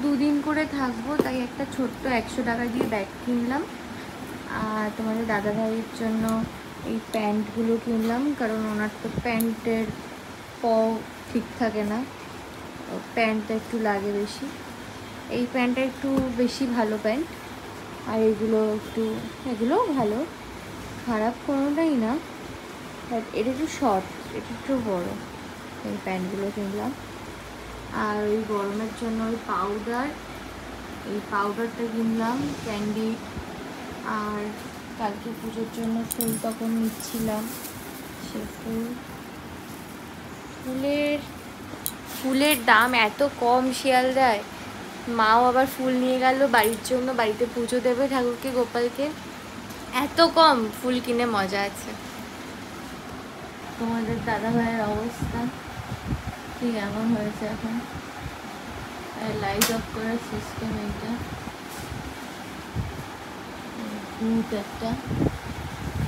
2 দিন করে থাকবো, তাই একটা ছোট্ট 100 টাকা দিয়ে ব্যাগ কিনলাম। আর তোমাদের দাদাভাইয়ের জন্য এই প্যান্টগুলো কিনলাম, কারণ ওনার তো প্যান্টের ঠিক থাকে না, প্যান্টটা একটু লাগে বেশি। এই প্যান্টটা একটু বেশি ভালো প্যান্ট, আর এগুলোও ভালো, খারাপ কোনোটাই না, বাট এটা একটু শর্ট, এটা একটু বড়ো। এই প্যান্টগুলো কিনলাম। আর ওই গরমের জন্য ওই পাউডারটা কিনলাম, ক্যান্ডি। আর কালকে পুজোর জন্য ফুল তখন নিচ্ছিলাম, সে ফুলের দাম এত কম শিয়ালদায়। মাও আবার ফুল নিয়ে গেল বাড়ির জন্য, বাড়িতে পুজো দেবে ঠাকুরকে, গোপালকে। এত কম ফুল কিনে মজা আছে। তোমাদের দাদা ভাইয়ের অবস্থা ঠিক এমন হয়েছে এখন। লাইট অফ করার সিস্টেম এইটা, ভূত একটা।